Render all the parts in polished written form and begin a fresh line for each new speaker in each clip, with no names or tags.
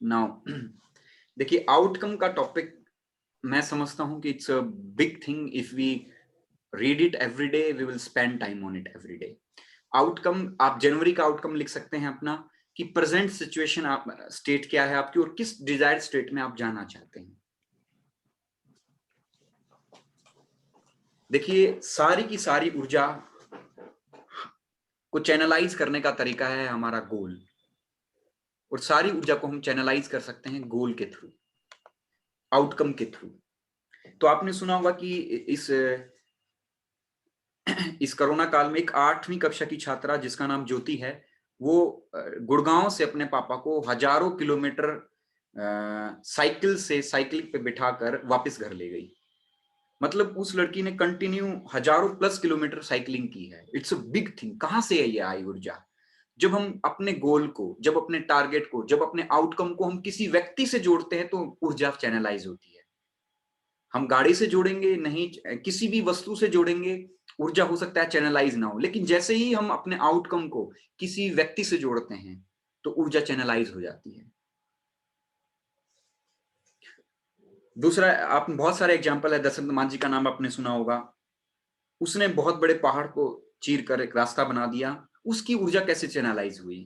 Now देखिए, outcome का topic मैं समझता हूं कि it's a big thing. If we read it every day we will spend time on it every day. Outcome, आप जनवरी का आउटकम लिख सकते हैं अपना कि प्रेजेंट सिचुएशन आप स्टेट क्या है आपकी और किस डिजायर्ड स्टेट में आप जाना चाहते हैं। देखिए, सारी की सारी ऊर्जा को चैनलाइज करने का तरीका है हमारा गोल, और सारी ऊर्जा को हम चैनलाइज कर सकते हैं गोल के थ्रू, आउटकम के थ्रू। तो आपने सुना होगा कि इस कोरोना काल में एक 8वीं कक्षा की छात्रा जिसका नाम ज्योति है, वो गुड़गांव से अपने पापा को हजारों किलोमीटर साइकिल पे बिठाकर वापस घर ले गई। मतलब उस लड़की ने कंटिन्यू हजारों प्लस किलोमीटर साइकिलिंग की है। It's a big thing. कहां से है ये आई ऊर्जा? जब हम अपने गोल को, जब अपने टारगेट को, जब अपने आउटकम को हम किसी व्यक्ति से जोड़ते हैं तो ऊर्जा चैनलाइज होती है। हम गाड़ी से जोड़ेंगे नहीं, किसी भी वस्तु से जोड़ेंगे, ऊर्जा हो सकता है चैनलाइज ना हो, लेकिन जैसे ही हम अपने आउटकम को किसी व्यक्ति से जोड़ते हैं तो ऊर्जा चैनलाइज हो जाती है। दूसरा, आप बहुत सारे एग्जांपल है। दशरथ मान जी का नाम आपने सुना होगा। उसने बहुत बड़े पहाड़ को चीर कर एक रास्ता बना दिया। उसकी ऊर्जा कैसे चैनलाइज हुई,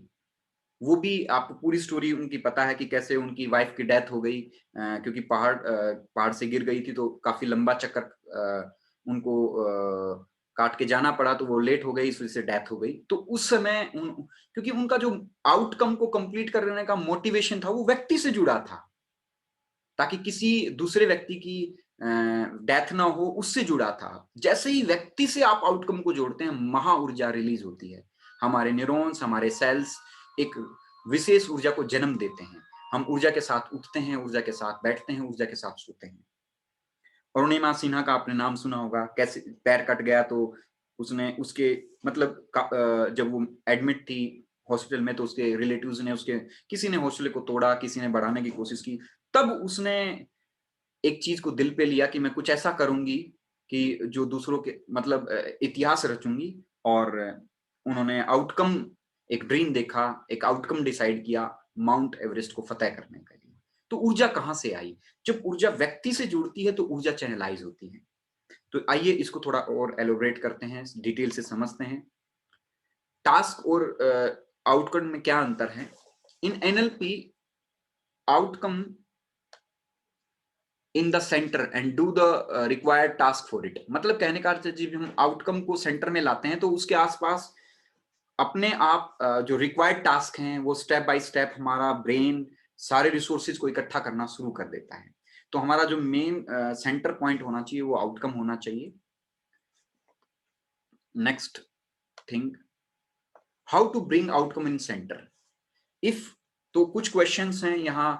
वो भी आपको पूरी स्टोरी उनकी पता है कि कैसे उनकी वाइफ की डेथ हो गई, क्योंकि पहाड़ से गिर गई थी तो काफी लंबा चक्कर उनको काट के जाना पड़ा, तो वो लेट हो गई, इस वजह से डेथ हो गई। तो उस समय क्योंकि उनका जो आउटकम को कंप्लीट करने का मोटिवेशन था वो व्यक्ति से जुड़ा था, ताकि किसी दूसरे व्यक्ति की डेथ ना हो, उससे जुड़ा था। जैसे ही व्यक्ति से आप आउटकम को जोड़ते हैं, महा ऊर्जा रिलीज होती है। हमारे न्यूरॉन्स, हमारे सेल्स एक विशेष ऊर्जा को जन्म देते हैं। हम ऊर्जा के साथ उठते हैं, ऊर्जा के साथ बैठते हैं, ऊर्जा के साथ सोते हैं। अरुणिमा सिन्हा का आपने नाम सुना होगा। कैसे पैर कट गया तो उसने उसके मतलब जब वो एडमिट थी हॉस्पिटल में, तो उसके रिलेटिव्स ने, उसके किसी ने हौसले को तोड़ा, किसी ने बढ़ाने की कोशिश की। तब उसने एक चीज को दिल पे लिया कि मैं कुछ ऐसा करूंगी कि जो दूसरों के मतलब इतिहास रचूंगी। और उन्होंने आउटकम, एक ड्रीम देखा, एक आउटकम डिसाइड किया, माउंट एवरेस्ट को फतेह करने के लिए। तो ऊर्जा कहां से आई? जब ऊर्जा व्यक्ति से जुड़ती है तो ऊर्जा चैनलाइज होती है। तो आइए इसको थोड़ा और एलोबरेट करते हैं, डिटेल से समझते हैं। टास्क और आउटकम में क्या अंतर है? In NLP, outcome in the centre and do the required task for it. मतलब कहने का अर्थ है, जब हम आउटकम को सेंटर में लाते हैं तो उसके आसपास अपने आप जो रिक्वायर्ड टास्क हैं वो स्टेप बाय स्टेप हमारा ब्रेन सारे रिसोर्सेज को इकट्ठा करना शुरू कर देता है। तो हमारा जो मेन सेंटर पॉइंट होना चाहिए वो आउटकम होना चाहिए। Next thing, how to bring outcome in centre. If, तो कुछ क्वेश्चंस हैं यहाँ,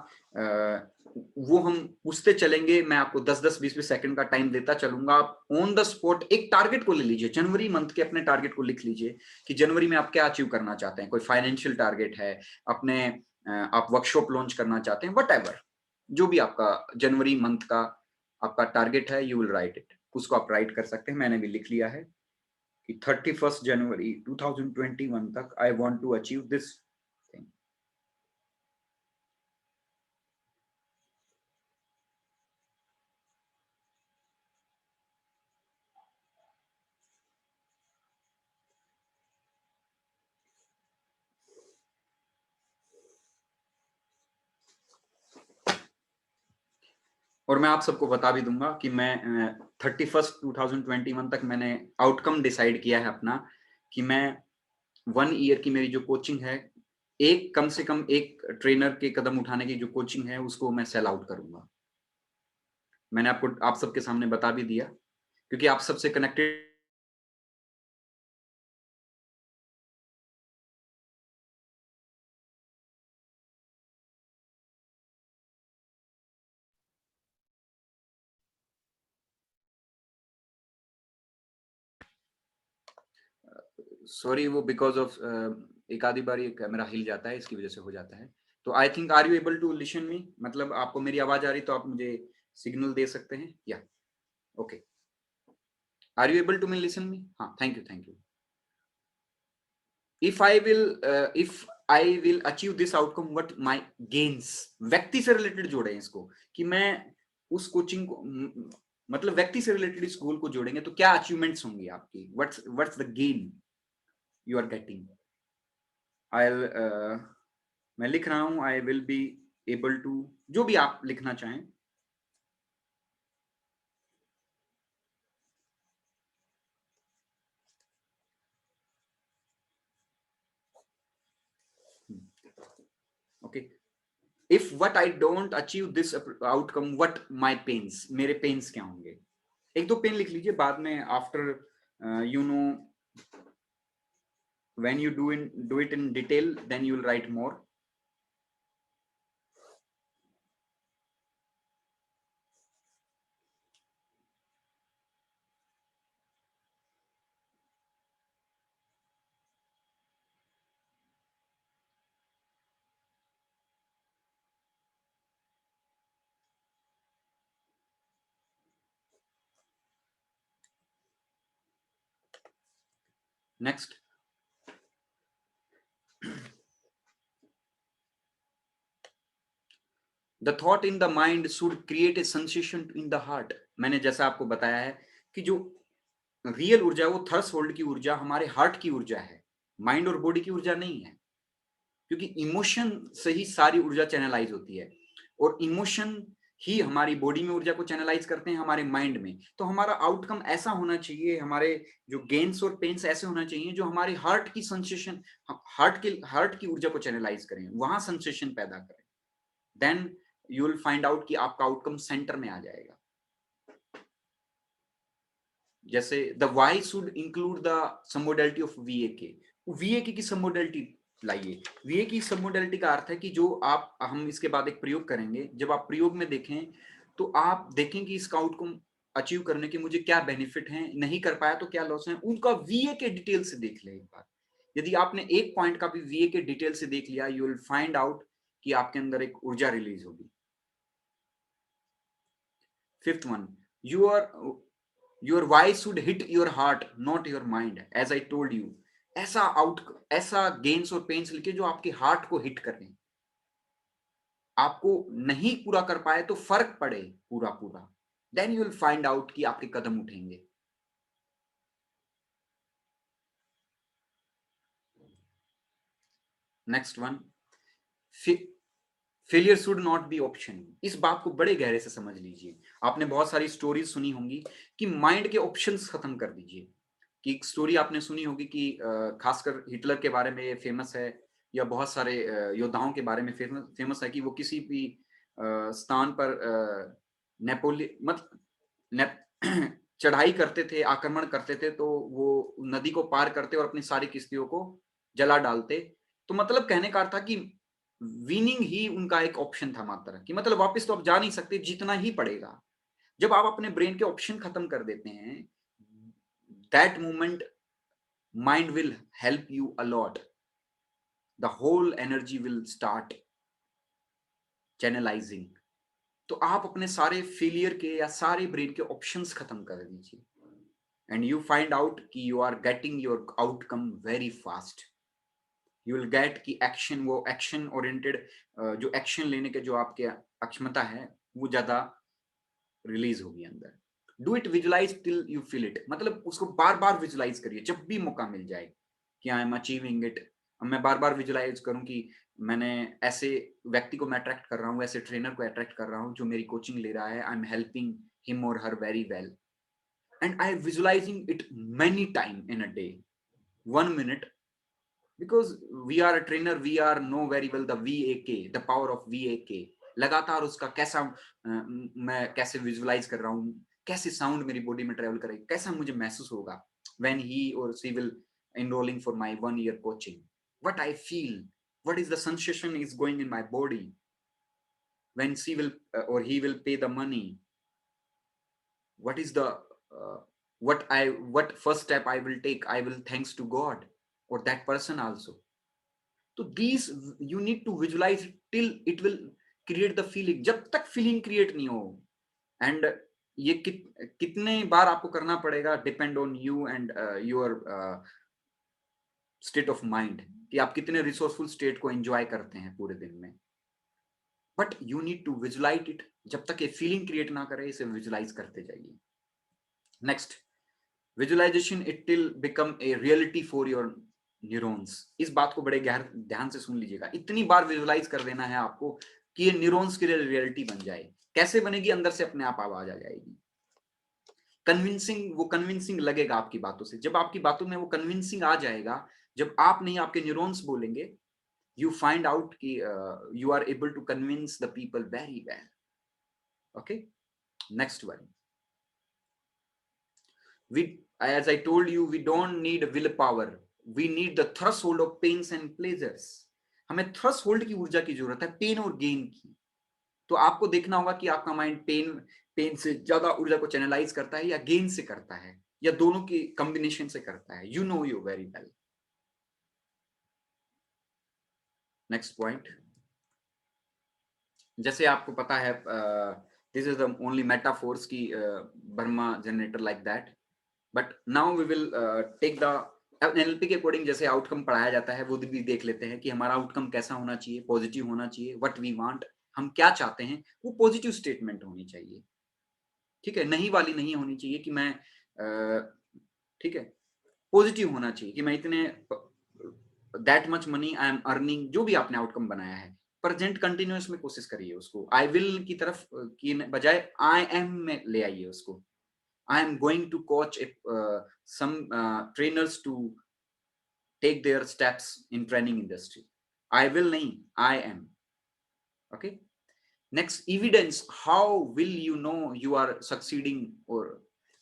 वो हम पूछते चलेंगे। मैं आपको 10-10 20-20 सेकंड का टाइम देता चलूंगा। आप ऑन द स्पॉट एक टारगेट को ले लीजिए, जनवरी मंथ के अपने टारगेट को लिख लीजिए कि जनवरी में आप क्या अचीव करना चाहते हैं। कोई फाइनेंशियल टारगेट है, अपने आप वर्कशॉप लॉन्च करना चाहते हैं, वट जो भी आपका जनवरी मंथ का आपका टारगेट है, यू विल राइट इट। उसको आप राइट कर सकते हैं। मैंने भी लिख लिया है कि 31 जनवरी 2021 तक I want to achieve this thing. और मैं आप सबको बता भी दूंगा कि मैं 31 2021 तक मैंने आउटकम डिसाइड किया है अपना, कि मैं 1 ईयर की मेरी जो कोचिंग है, एक कम से कम एक ट्रेनर के कदम उठाने की जो कोचिंग है उसको मैं सेल आउट करूंगा। मैंने आपको, आप सबके सामने बता भी दिया, क्योंकि आप सबसे कनेक्टेड। सॉरी, वो बिकॉज ऑफ एक आधी बार ये कैमरा हिल जाता है, इसकी वजह से हो जाता है। तो I think, are you able to listen me? मतलब आपको मेरी आवाज आ रही तो आप मुझे सिग्नल दे सकते हैं या? Okay, are you able to me listen me? हाँ, thank you, thank you. If I will, if I will achieve this outcome what my gains, व्यक्ति से रिलेटेड जोड़े इसको कि मैं उस कोचिंग को मतलब व्यक्ति से रिलेटेड इस गोल को जोड़ेंगे तो क्या अचीवमेंट्स होंगी आपकी, what's the gain you are getting. I मैं लिख रहा हूं I will be able to, जो भी आप लिखना चाहें। Okay, if what I don't achieve this outcome what my pains, मेरे पेन्स क्या होंगे। एक दो पेन लिख लीजिए, बाद में after you know when you do it in detail, then you will write more. Next, the thought in the mind should create a sensation in the heart. मैंने जैसा आपको बताया है कि जो रियल ऊर्जा है वो थर्सहोल्ड की ऊर्जा हमारे हार्ट की ऊर्जा है, माइंड और बॉडी की ऊर्जा नहीं है, क्योंकि इमोशन से ही सारी ऊर्जा चैनलाइज होती है और इमोशन ही हमारी बॉडी में ऊर्जा को चैनलाइज करते हैं हमारे माइंड में। तो हमारा आउटकम ऐसा होना चाहिए, हमारे जो गेन्स और पेन्स ऐसे होना चाहिए जो हमारे हार्ट की सेंसेशन, हार्ट की ऊर्जा को चैनलाइज करें, वहां सेंसेशन पैदा करें। Then you will find out कि आपका आउटकम सेंटर में आ जाएगा। जैसे the why should include the some modality of VAK, VAK की सम मोडालिटी लाइए। वीए की सब मोडालिटी का अर्थ है कि जो आप, हम इसके बाद एक प्रयोग करेंगे, जब आप प्रयोग में देखें तो आप देखें कि इसका आउटकम अचीव करने के मुझे क्या बेनिफिट हैं, नहीं कर पाया तो क्या लॉस है, उनका वीए के डिटेल से देख ले एक बार। यदि आपने एक पॉइंट का भी वीए के डिटेल से देख लिया, यू विल फाइंड आउट कि आपके अंदर एक ऊर्जा रिलीज होगी। Fifth one, your why should hit your heart not your mind, as I told you. ऐसा गेन्स और पेन्स लिखे जो आपके हार्ट को हिट करें, आपको नहीं पूरा कर पाए तो फर्क पड़े पूरा पूरा, then you will find out कि आपके कदम उठेंगे। Next one, failure should not be option. इस बात को बड़े गहरे से समझ लीजिए। आपने बहुत सारी स्टोरीज सुनी होंगी कि माइंड के ऑप्शंस खत्म कर दीजिए। कि एक स्टोरी आपने सुनी होगी कि खासकर हिटलर के बारे में फेमस है, या बहुत सारे योद्धाओं के बारे में फेमस है कि वो किसी भी स्थान पर नेपोली मत चढ़ाई करते थे, आक्रमण करते थे, तो वो नदी को पार करते और अपनी सारी किश्तियों को जला डालते। तो मतलब कहने का अर्थ था कि विनिंग ही उनका एक ऑप्शन था मात्र, कि मतलब वापस तो आप जा नहीं सकते, जीतना ही पड़ेगा। जब आप अपने ब्रेन के ऑप्शन खत्म कर देते हैं, that moment mind will help you a lot, the whole energy will start channelising. तो आप अपने सारे फेलियर के या सारे ब्रेन के ऑप्शंस खत्म कर दीजिए, एंड यू फाइंड आउट कि you are getting your outcome very fast. You will get कि एक्शन, वो एक्शन ओरिएंटेड जो एक्शन लेने के जो आपके अक्षमता है वो ज्यादा रिलीज होगी अंदर। Do it, visualise till you feel it, मतलब उसको बार बार विजुलाइज करिए जब भी मौका मिल जाए कि आई एम अचीविंग इट। मैं बार बार विजुलाइज करूं कि मैंने ऐसे व्यक्ति को मैं अट्रैक्ट कर रहा हूँ, ऐसे ट्रेनर को अट्रैक्ट कर रहा हूँ जो मेरी कोचिंग ले रहा है, आई एम हेल्पिंग हिम और her very well, and I visualizing it many time in a day, 1 minute, because we are a trainer, we are know very well the VAK, the power of VAK। लगातार उसका कैसा मैं कैसे visualise कर रहा हूँ, कैसे साउंड मेरी बॉडी में ट्रेवल करेगा, कैसा मुझे महसूस होगा when he or she will enrolling for my 1 year coaching, what I feel, what is the sensation is going in my body when she will or he will pay the money, what is the uh, what first step I will take, I will thanks to God or that person also। तो these you need to visualize till it will create the feeling, जब तक feeling create नहीं हो। And ये कितने बार आपको करना पड़ेगा, depend on you and your state of mind कि आप कितने रिसोर्सफुल स्टेट को एंजॉय करते हैं पूरे दिन में। But you need to visualise it. जब तक ये फीलिंग क्रिएट ना करे, इसे विजुलाइज करते जाइए। Next, visualisation it will become a reality for your neurons. इस बात को बड़े गहर ध्यान से सुन लीजिएगा। इतनी बार विजुअलाइज कर देना है आपको कि ये न्यूरॉन्स के लिए रियलिटी बन जाए। कैसे बनेगी? अंदर से अपने आप आवाज आ जाएगी। कन्विंसिंग, वो कन्विंसिंग लगेगा आपकी बातों से। जब आपकी बातों में वो कन्विंसिंग आ जाएगा, जब आप नहीं आपके न्यूरॉन्स बोलेंगे, you find out कि you are able to convince the people very well. Okay, next one. We, as I told you, we don't need willpower. We need the threshold of pains and pleasures. हमें threshold की ऊर्जा की जरूरत है, pen और gain की। तो आपको देखना होगा कि आपका माइंड पेन से ज्यादा ऊर्जा को चैनलाइज करता है या गेन से करता है, या दोनों की कॉम्बिनेशन से करता है। You know you very well. Next point, जैसे आपको पता है, this is the only metaphors की बर्मा generator like that, but now we will take the NLP के अकॉर्डिंग जैसे आउटकम पढ़ाया जाता है, वो भी देख लेते हैं कि हमारा आउटकम कैसा होना चाहिए। पॉजिटिव होना चाहिए। व्हाट वी वांट, हम क्या चाहते हैं, वो पॉजिटिव स्टेटमेंट होनी चाहिए। ठीक है, नहीं वाली नहीं होनी चाहिए कि मैं ठीक है, पॉजिटिव होना चाहिए कि मैं इतने that much money I am earning. जो भी आपने आउटकम बनाया है, प्रेजेंट कंटिन्यूअस में कोशिश करिए उसको आई विल की तरफ की बजाय आई एम में ले आइए उसको। I am going to coach some trainers to take their steps in training industry. I will nahi, I am. Okay. Next, evidence. How will you know you are succeeding, or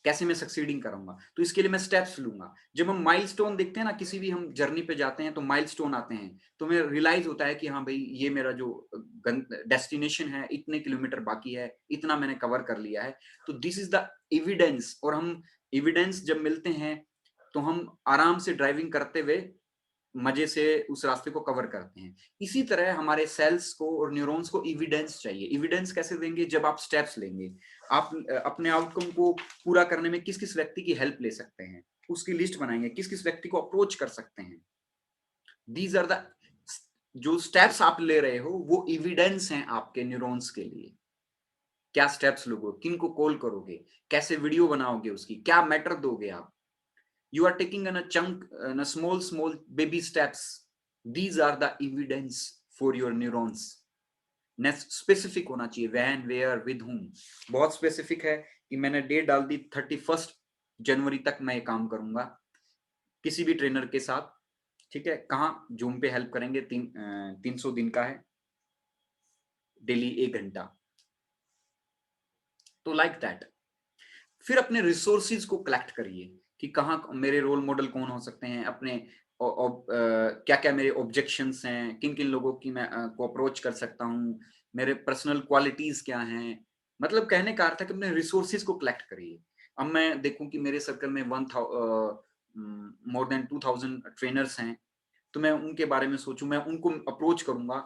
कैसे मैं succeeding करूंगा? तो इसके लिए मैं steps लूंगा। जब हम माइलस्टोन देखते हैं ना, किसी भी हम जर्नी पे जाते हैं तो माइलस्टोन आते हैं, तो हमें रियलाइज होता है कि हाँ भाई, ये मेरा जो डेस्टिनेशन है, इतने किलोमीटर बाकी है, इतना मैंने कवर कर लिया है। तो दिस इज द एविडेंस। और हम एविडेंस जब मिलते हैं तो हम आराम से ड्राइविंग करते हुए मजे से उस रास्ते को कवर करते हैं। इसी तरह हमारे सेल्स को और न्यूरॉन्स को एविडेंस चाहिए। एविडेंस कैसे देंगे? जब आप स्टेप्स लेंगे। आप अपने आउटकम को पूरा करने में किस किस व्यक्ति की हेल्प ले सकते हैं, उसकी लिस्ट बनाएंगे, किस किस व्यक्ति को अप्रोच कर सकते हैं। दीज आर द, जो स्टेप्स आप ले रहे हो वो एविडेंस हैं आपके न्यूरॉन्स के लिए। क्या स्टेप्स लोगे, किन को कॉल करोगे, कैसे वीडियो बनाओगे, उसकी क्या मैटर दोगे आप। You are taking in a chunk, in a small baby steps. These are the evidence for your neurons. Next, specific होना चाहिए। When, where, with whom। बहुत स्पेसिफिक है कि मैंने डेट डाल दी 31 जनवरी तक मैं ये काम करूंगा किसी भी ट्रेनर के साथ। ठीक है, कहाँ? जूम पे हेल्प करेंगे। 300 दिन का है, डेली 1 घंटा। तो लाइक दैट। फिर अपने रिसोर्सेज को कलेक्ट करिए कि कहाँ मेरे रोल मॉडल कौन हो सकते हैं, अपने क्या क्या मेरे ऑब्जेक्शंस हैं, किन किन लोगों की मैं को अप्रोच कर सकता हूँ, मेरे पर्सनल क्वालिटीज क्या हैं। मतलब कहने का अर्थ है कि अपने रिसोर्सेज को कलेक्ट करिए। अब मैं देखूं कि मेरे सर्कल में मोर देन 2000 ट्रेनर्स हैं, तो मैं उनके बारे में सोचूं, मैं उनको अप्रोच करूंगा,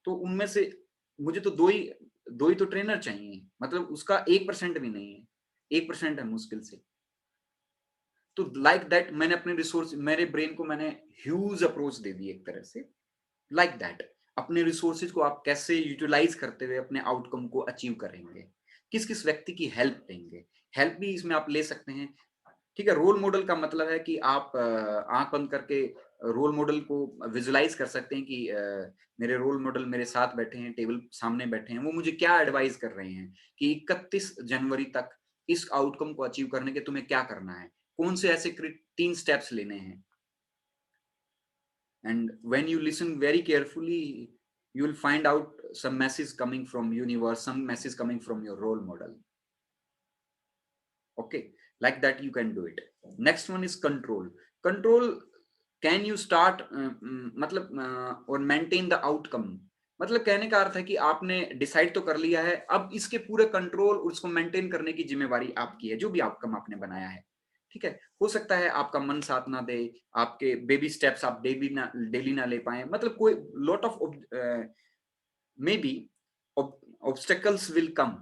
तो उनमें से मुझे तो दो ही तो ट्रेनर चाहिए। मतलब उसका 1% भी नहीं है, 1% है मुश्किल से। तो लाइक दैट मैंने अपने रिसोर्स, मेरे ब्रेन को मैंने ह्यूज अप्रोच दे दी एक तरह से। लाइक दैट अपने रिसोर्सेज को आप कैसे यूटिलाइज करते हुए अपने आउटकम को अचीव करेंगे, किस किस व्यक्ति की हेल्प लेंगे। हेल्प भी इसमें आप ले सकते हैं। ठीक है, रोल मॉडल का मतलब है कि आप आंख बंद करके रोल मॉडल को विजुलाइज कर सकते हैं कि मेरे रोल मॉडल मेरे साथ बैठे हैं, टेबल सामने बैठे हैं, वो मुझे क्या एडवाइस कर रहे हैं कि 31 जनवरी तक इस आउटकम को अचीव करने के तुम्हें क्या करना है, कौन से ऐसे 3 स्टेप्स लेने हैं। And when you listen very carefully, you will find out some message coming from universe, some message coming from your role model. Okay, like that you can do it. Next one is control. Control, can you start मतलब और maintain the outcome। मतलब कहने का अर्थ है कि आपने decide तो कर लिया है, अब इसके पूरे कंट्रोल और उसको मेंटेन करने की जिम्मेवारी आपकी है, जो भी आउटकम आपने बनाया है। ठीक है, हो सकता है आपका मन साथ ना दे, आपके बेबी स्टेप्स आप डेली ना ले पाए, मतलब कोई lot of may be obstacles will come.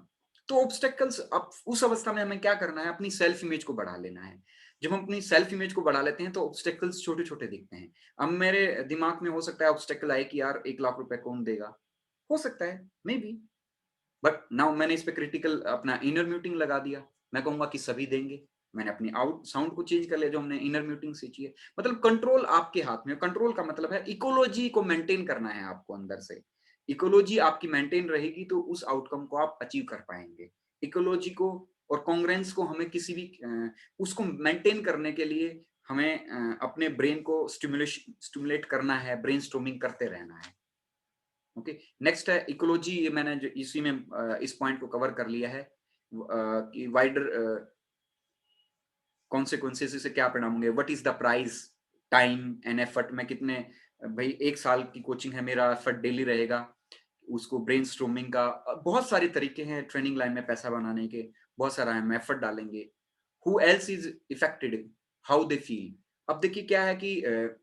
तो ऑब्स्टेकल्स, अब उस अवस्था में हमें क्या करना है, अपनी सेल्फ इमेज को बढ़ा लेना है। जब हम अपनी सेल्फ इमेज को बढ़ा लेते हैं तो ऑब्स्टेकल्स छोटे-छोटे दिखते हैं। अब मेरे दिमाग में हो सकता है ऑब्स्टेकल आए कि यार 1 लाख रुपए कौन देगा? हो सकता है, मे बी, बट नाउ मैंने इस पे क्रिटिकल अपना इनर म्यूटिंग लगा दिया। मैं कहूँगा कि सभी देंगे। मैंने अपनी आउट साउंड को चेंज कर लिया जो हमने इनर म्यूटिंग सीखी है। मतलब कंट्रोल आपके हाथ में है। कंट्रोल का मतलब है इकोलॉजी को मेंटेन करना है आपको अंदर से। इकोलॉजी आपकी मेंटेन रहेगी तो उस आउटकम को आप अचीव कर पाएँगे। इकोलॉजी को और कांग्रुएंस को हमें किसी भी उसको मेंटेन करने के लिए हमें अपने ब्रेन को स्टिमुलेट करना है, ब्रेनस्टॉर्मिंग करते रहना है। ओके, नेक्स्ट है इकोलॉजी। ये मैंने जो इसी में इस पॉइंट को कवर कर लिया है कि वाइडर कॉन्सिक्वेंसेस से क्या परिणाम होंगे, what is the price, time and effort. मैं कितने भाई 1 साल की कोचिंग है, मेरा एफर्ट डेली रहेगा उसको ब्रेनस्टॉर्मिंग का। बहुत सारे तरीके हैं ट्रेनिंग लाइन में पैसा बनाने के, बहुत सारा हम एफर्ट डालेंगे। Who else is affected, how they feel. अब देखिए क्या है कि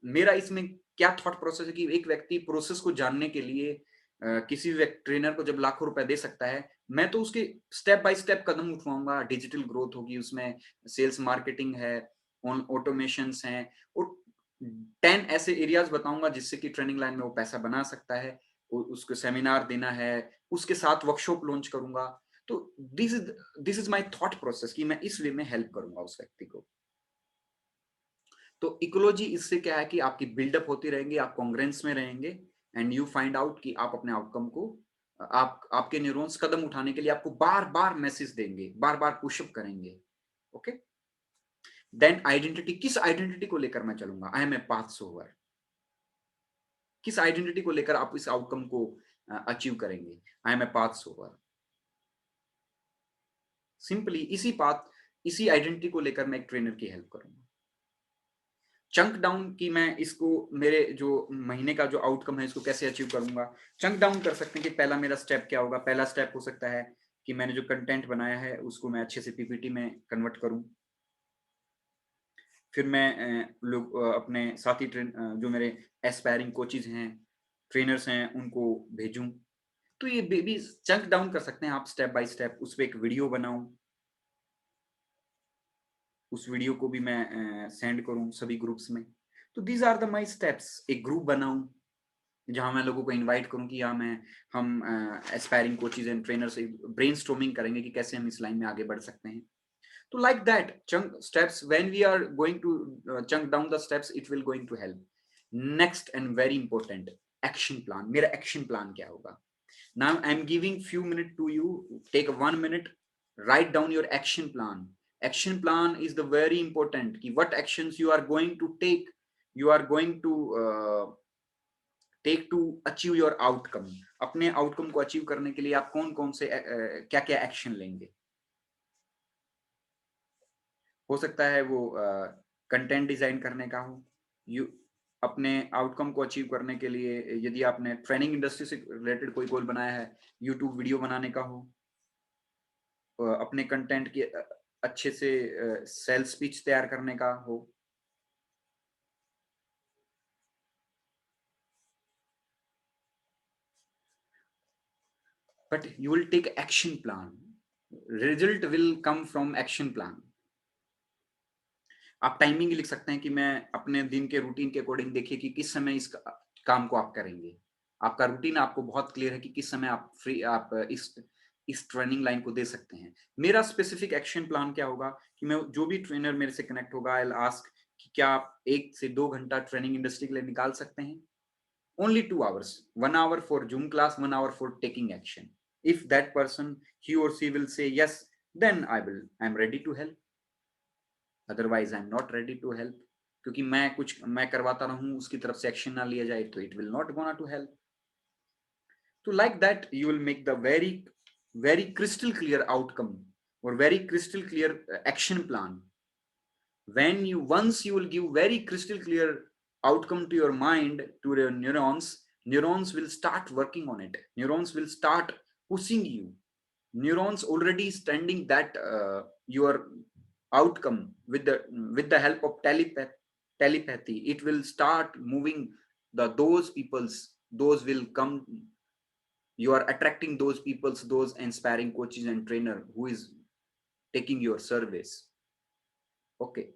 मेरा इसमें क्या थॉट प्रोसेस है कि एक व्यक्ति प्रोसेस को जानने के लिए किसी भी ट्रेनर को जब लाखों रुपए दे सकता है, मैं तो उसके स्टेप बाय स्टेप कदम उठवाऊंगा। डिजिटल ग्रोथ होगी उसमें, सेल्स मार्केटिंग है, ऑटोमेशंस हैं, और 10 ऐसे एरियाज बताऊंगा जिससे कि ट्रेनिंग लाइन में वो पैसा बना सकता है। उसको सेमिनार देना है, उसके साथ वर्कशॉप लॉन्च करूंगा। तो this is my thought process कि मैं इस वे में हेल्प करूंगा उस व्यक्ति को। तो इकोलॉजी इससे क्या है कि आपकी बिल्डअप होती रहेंगी, आप कांग्रुएंस में रहेंगे एंड यू फाइंड आउट कि आप अपने आउटकम को आपके न्यूरॉन्स कदम उठाने के लिए आपको बार-बार मैसेज देंगे, बार-बार पुशअप करेंगे। ओके? देन आइडेंटिटी, किस आइडेंटिटी को लेकर मैं चलूंगा? I am a path sower. किस आइडेंटिटी को लेकर आप इस आउटकम को अचीव करेंगे? I am a path sower. Simply इसी आइडेंटिटी को लेकर मैं एक ट्रेनर की हेल्प करूंगा। चंक डाउन की मैं इसको मेरे जो महीने का जो आउटकम है इसको कैसे अचीव करूंगा? चंक डाउन कर सकते हैं कि पहला मेरा स्टेप क्या होगा। पहला स्टेप हो सकता है कि मैंने जो कंटेंट बनाया है उसको मैं अच्छे से पीपीटी में कन्वर्ट करूं। फिर मैं लोग अपने साथी जो मेरे एस्पायरिंग कोचेज हैं, ट्रेनर्स हैं, उनको भेजूं। तो ये बेबी चंक डाउन कर सकते हैं आप स्टेप बाय स्टेप। उस पे एक वीडियो बनाऊं, उस वीडियो को भी मैं सेंड करूं सभी ग्रुप्स में। तो these are the my steps. एक ग्रुप बनाऊं जहाँ मैं लोगों को इनवाइट करूँ कि यहाँ मैं हम एस्पायरिंग कोचेज एंड ट्रेनर से ब्रेनस्टॉर्मिंग करेंगे कि कैसे हम इस लाइन में आगे बढ़ सकते हैं। तो like that chunk steps, when we are going to chunk down the steps, it will going to help. Next and very important, action plan. मेरा action plan क्या होगा? Now I'm giving few minutes to you. Take 1 minute, write down your action plan. Action plan is the very important कि what actions you are going to take, you are going to take to achieve your outcome. अपने outcome को achieve करने के लिए आप कौन कौन से क्या क्या एक्शन लेंगे? हो सकता है वो कंटेंट डिजाइन करने का हो। यू अपने आउटकम को अचीव करने के लिए यदि आपने ट्रेनिंग इंडस्ट्री से रिलेटेड कोई गोल बनाया है, यूट्यूब वीडियो बनाने का हो, अपने कंटेंट के अच्छे से सेल्स पिच तैयार करने का हो। But you will take action plan, result will come from action plan. आप टाइमिंग लिख सकते हैं कि मैं अपने दिन के रूटीन के अकॉर्डिंग देखिए कि किस समय इस काम को आप करेंगे। आपका रूटीन आपको बहुत क्लियर है कि किस समय आप फ्री आप इस ट्रेनिंग लाइन को दे सकते हैं। मेरा स्पेसिफिक एक्शन प्लान क्या होगा कि मैं जो भी ट्रेनर मेरे से कनेक्ट होगा, आई विल आस्क कि क्या आप 1 से 2 घंटा ट्रेनिंग इंडस्ट्री के लिए निकाल सकते हैं? Only 2 hours, 1 hour for zoom class, 1 hour for taking action. If that person he और she will say yes, then I am ready to help. Otherwise I am not ready to help. क्योंकि मैं करवाता रहूं उसकी तरफ से action ना लिया जाए तो it will not gonna to help. तो like that you will make the very very crystal clear outcome और very crystal clear action plan. When you once you will give very crystal clear outcome to your mind, to your neurons will start working on it. Neurons will start pushing you. Neurons already standing that your outcome with the help of telepathy. It will start moving those peoples. Those will come. You are attracting those peoples, those inspiring coaches and trainer who is taking your service. Okay.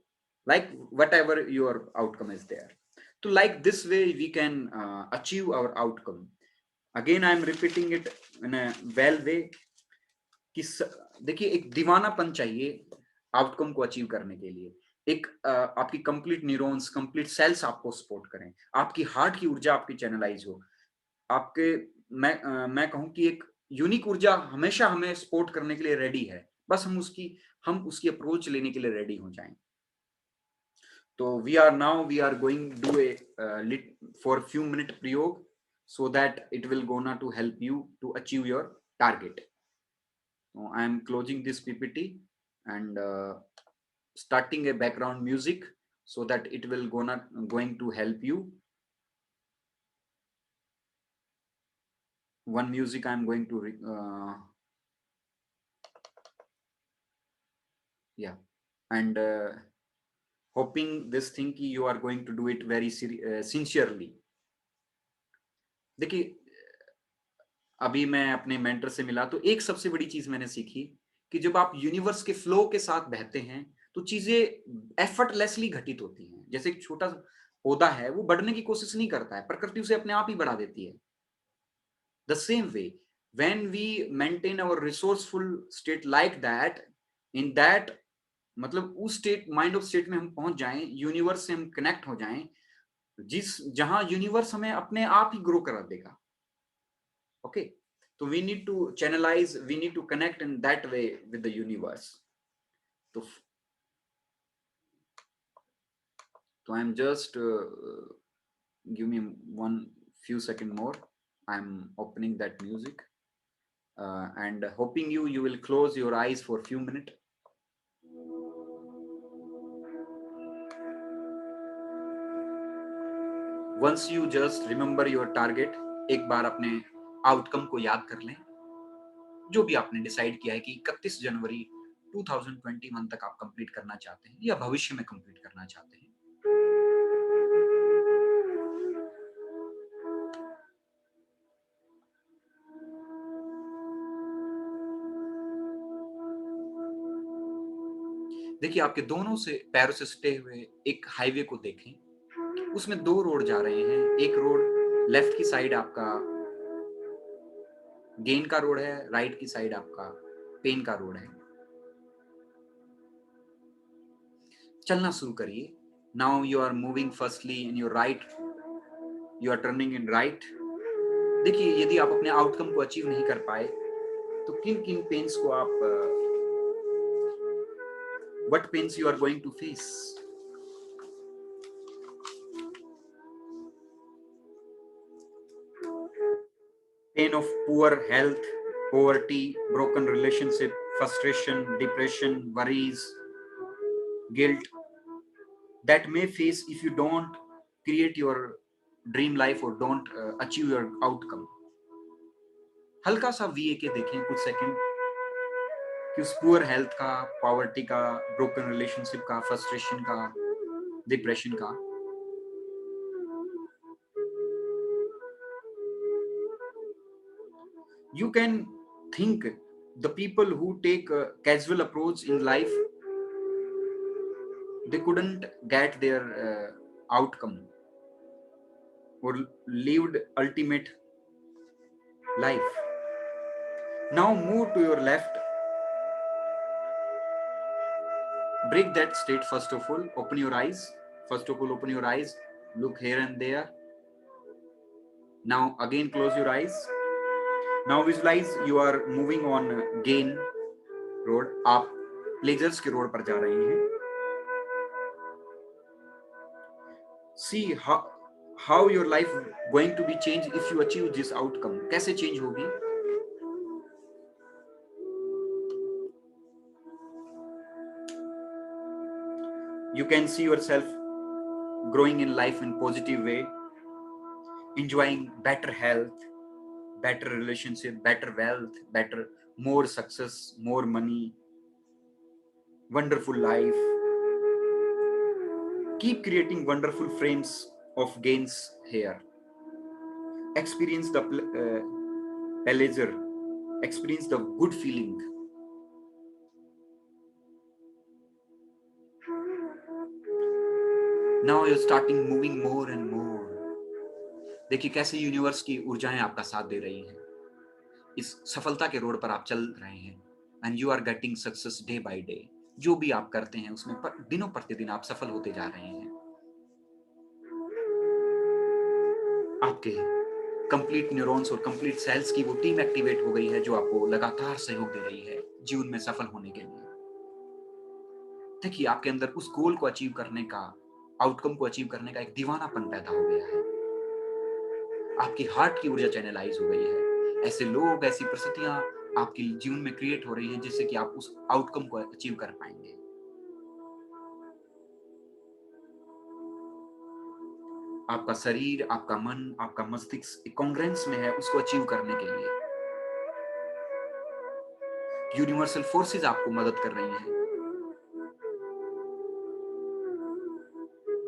like whatever your outcome is there. So like this way we can achieve our outcome. Again I am repeating it in a well way कि देखिए एक दीवानापन चाहिए outcome को achieve करने के लिए। एक आपकी कंप्लीट न्यूरॉन्स, कंप्लीट सेल्स आपको सपोर्ट करें, आपकी हार्ट की ऊर्जा आपकी चैनलाइज हो, आपके मैं कहूँ कि एक यूनिक ऊर्जा हमेशा हमें सपोर्ट करने के लिए रेडी है, बस हम उसकी अप्रोच लेने के लिए रेडी हो जाएं। तो we are going do a lit for few minute प्रयोग so that it will gonna to help you to achieve your target. So I am closing this PPT and starting a background music so that it will going to help you. One music I am going to yeah, and hoping this thing you are going to do it very sincerely. देखिए अभी मैं अपने mentor से मिला तो एक सबसे बड़ी चीज मैंने सीखी कि जब आप यूनिवर्स के फ्लो के साथ बहते हैं तो चीजें एफर्टलेसली घटित होती हैं। जैसे एक छोटा पौधा है, वो बढ़ने की कोशिश नहीं करता है, प्रकृति उसे अपने आप ही बढ़ा देती है। The same way when we maintain our resourceful state like that, in that मतलब उस स्टेट माइंड ऑफ स्टेट में हम पहुंच जाएं, यूनिवर्स से हम कनेक्ट हो जाएं, जहां यूनिवर्स हमें अपने आप ही ग्रो करा देगा। Okay, so we need to channelize, we need to connect in that way with the universe. So I'm just give me one few second more. I'm opening that music and hoping you will close your eyes for a few minutes. Once you just remember your target, एक बार अपने outcome को याद कर लें, जो भी आपने decide किया है कि 31 जनवरी 2021 तक आप कंप्लीट करना चाहते हैं या भविष्य में कंप्लीट करना चाहते हैं। देखिए आपके दोनों से पैरों से सटे हुए एक हाईवे को देखें, उसमें दो रोड जा रहे हैं। एक रोड लेफ्ट की साइड आपका गेन का रोड है, राइट की साइड आपका पेन का रोड है। चलना शुरू करिए। Now you are moving firstly in your right, you are turning in right. देखिए यदि आप अपने आउटकम को अचीव नहीं कर पाए तो किन किन पेन्स को आप what pains you are going to face. Pain of poor health, poverty, broken relationship, frustration, depression, worries, guilt that may face if you don't create your dream life or don't achieve your outcome. हल्का सा we के देखें कुछ second कि उस poor health का, poverty का, broken relationship का, फ्रस्ट्रेशन का, डिप्रेशन का। You can think the people who take a casual approach in life, they couldn't get their outcome or lived ultimate life. Now move to your left, break that state. First of all, open your eyes. First of all, open your eyes, look here and there. Now again close your eyes. Now visualize you are moving on gain road. आप pleasures के road पर जा रहे हैं. See how your life going to be changed if you achieve this outcome. कैसे change होगी? You can see yourself growing in life in positive way, enjoying better health, better relationship, better wealth, better, more success, more money, wonderful life. Keep creating wonderful frames of gains here. Experience the pleasure, experience the good feeling. Now you starting moving more and more. देखिए कैसे universe की ऊर्जाएं आपका साथ दे रही हैं। इस सफलता के रोड पर आप चल रहे हैं and you are getting success day by day. जो भी आप करते हैं उसमें दिनों प्रतिदिन आप सफल होते जा रहे हैं। आपके कंप्लीट न्यूरॉन्स और कंप्लीट सेल्स की वो टीम एक्टिवेट हो गई है जो आपको लगातार सहयोग दे रही है जीवन में सफल होने के लिए। देखिए आपके अंदर उस गोल को अचीव करने का, आउटकम को अचीव करने का एक दीवानापन पैदा हो गया है। आपकी हार्ट की ऊर्जा चैनलाइज हो गई है। ऐसे लोग, ऐसी परिस्थितियां आपके जीवन में क्रिएट हो रही हैं जिससे कि आप उस आउटकम को अचीव कर पाएंगे। आपका शरीर, आपका मन, आपका मस्तिष्क एक कॉन्ग्रेंस में है उसको अचीव करने के लिए। यूनिवर्सल फोर्सेस आपको मदद कर रही हैं।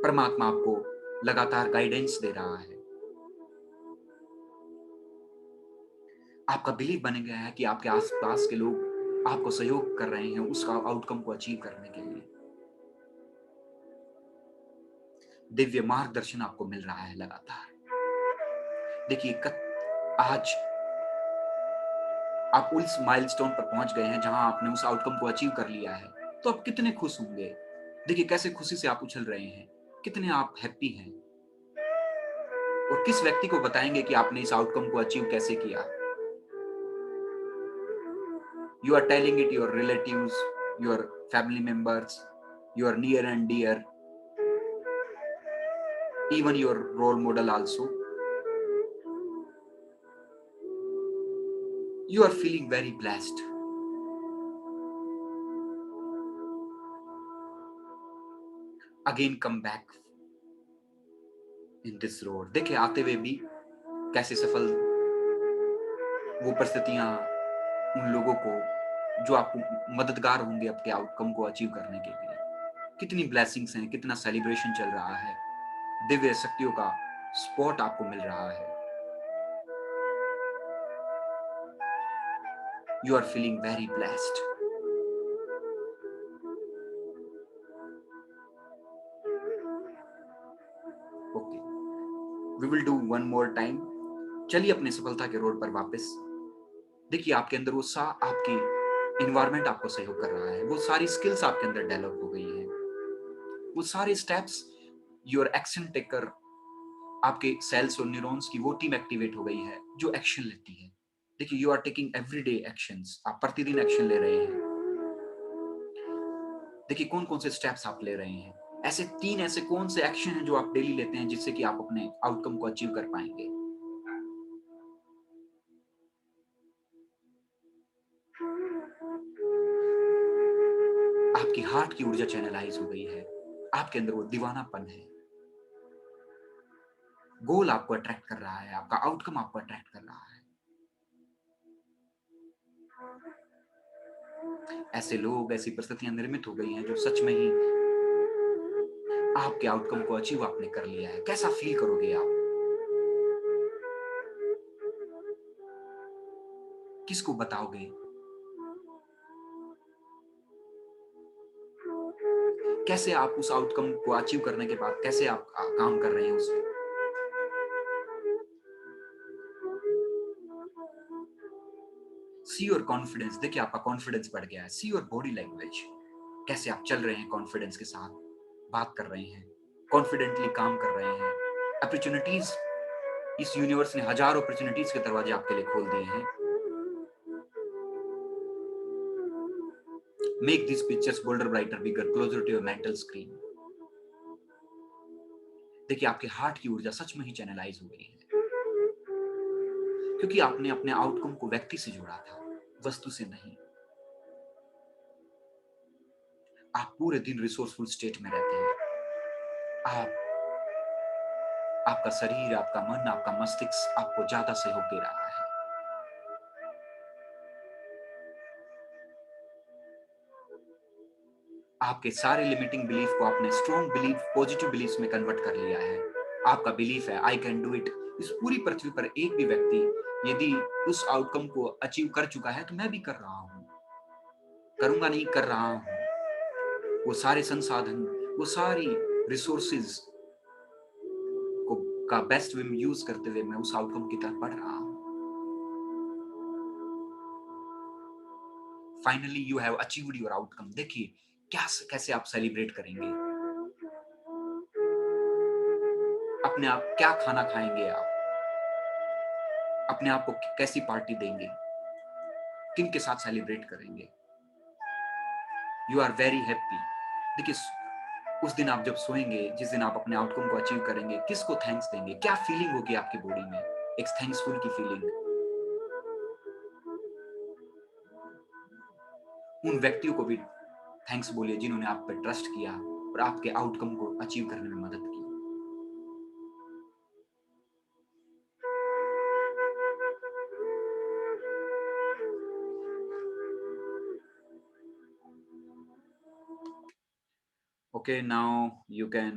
परमात्मा आपको लगातार गाइडेंस दे रहा है। आपका बिलीव बन गया है कि आपके आसपास के लोग आपको सहयोग कर रहे हैं उसका आउटकम को अचीव करने के लिए। दिव्य मार्गदर्शन आपको मिल रहा है लगातार। देखिए आज आप उस माइलस्टोन पर पहुंच गए हैं जहां आपने उस आउटकम को अचीव कर लिया है, तो आप कितने खुश होंगे। देखिए कैसे खुशी से आप उछल रहे हैं, कितने आप हैप्पी हैं। और किस व्यक्ति को बताएंगे कि आपने इस आउटकम को अचीव कैसे किया। You are telling it your relatives, your family members, your near and dear, even your role model also. You are feeling very blessed. Again come back in this road. देखिए आते हुए भी कैसे सफल वो परिस्थितियां उन लोगों को जो आपको मददगार होंगे आपके आउटकम को अचीव करने के लिए। कितनी ब्लेसिंग्स हैं, कितना सेलिब्रेशन चल रहा है। दिव्य शक्तियों का स्पॉट आपको मिल रहा है। You are feeling very blessed. Okay, we will do one more time. चलिए अपने सफलता के रोड पर वापस। देखिए आपके अंदर वो आपकी इन्वायरमेंट आपको सहयोग कर रहा है। वो सारी स्किल्स आपके अंदर डेवलप हो गई है। वो सारे स्टेप्स योर एक्शन टेकर, आपके सेल्स और न्यूरॉन्स की वो टीम एक्टिवेट हो गई है जो एक्शन लेती है। देखिए you are taking everyday actions. आप प्रतिदिन एक्शन ले रहे हैं। देखिए कौन कौन से स्टेप्स आप ले रहे हैं। ऐसे कौन से एक्शन हैं जो आप डेली लेते हैं जिससे कि आप अपने आउटकम को अचीव कर पाएंगे। आपकी हार्ट की ऊर्जा चैनलाइज हो गई है। आपके अंदर वो दीवानापन है। गोल आपको अट्रैक्ट कर रहा है, आपका आउटकम आपको अट्रैक्ट कर रहा है। ऐसे लोग, ऐसी परिस्थितियां निर्मित हो गई हैं जो सच में ही आपके आउटकम को अचीव आपने कर लिया है। कैसा फील करोगे आप? किसको बताओगे? कैसे आप उस आउटकम को अचीव करने के बाद कैसे आप काम कर रहे हैं उसमें? See your confidence. देखिए आपका कॉन्फिडेंस बढ़ गया है। See your body language. कैसे आप चल रहे हैं, कॉन्फिडेंस के साथ बात कर रहे हैं, कॉन्फिडेंटली काम कर रहे हैं। अपॉर्चुनिटीज, इस यूनिवर्स ने हजारों अपॉर्चुनिटीज के दरवाजे आपके लिए खोल दिए हैं। Make this pictures bolder, brighter, bigger, closer to your mental screen. देखिए आपके हार्ट की ऊर्जा सच में ही चैनलाइज हो गई है क्योंकि आपने अपने आउटकम को व्यक्ति से जोड़ा था, वस्तु से नहीं। आप पूरे दिन रिसोर्सफुल स्टेट में रहते हैं। आप, आपका शरीर, आपका मन, आपका मस्तिष्क आपको ज्यादा सहयोग दे रहा है। आपके सारे लिमिटिंग बिलीफ को आपने स्ट्रॉन्ग बिलीफ, पॉजिटिव बिलीफ में कन्वर्ट कर लिया है। आपका बिलीफ है आई कैन डू इट। इस पूरी पृथ्वी पर एक भी व्यक्ति यदि उस आउटकम को अचीव कर चुका है तो मैं भी कर रहा हूं, करूंगा नहीं, कर रहा हूं। वो सारे संसाधन, वो सारी रिसोर्सेज को का बेस्ट वे में यूज करते हुए मैं उस आउटकम की तरफ बढ़ रहा हूं। Finally you have achieved your outcome. देखिए क्या कैसे आप सेलिब्रेट करेंगे, अपने आप क्या खाना खाएंगे, आप अपने आप को कैसी पार्टी देंगे, किन के साथ सेलिब्रेट करेंगे। You are very happy. देखिए उस दिन आप जब सोएंगे, जिस दिन आप अपने आउटकम को अचीव करेंगे, किसको थैंक्स देंगे, क्या फीलिंग होगी आपकी बॉडी में, एक थैंक्सफुल की फीलिंग। उन व्यक्तियों को भी थैंक्स बोलिए जिन्होंने आप पर ट्रस्ट किया और आपके आउटकम को अचीव करने में मदद की। Okay, now you can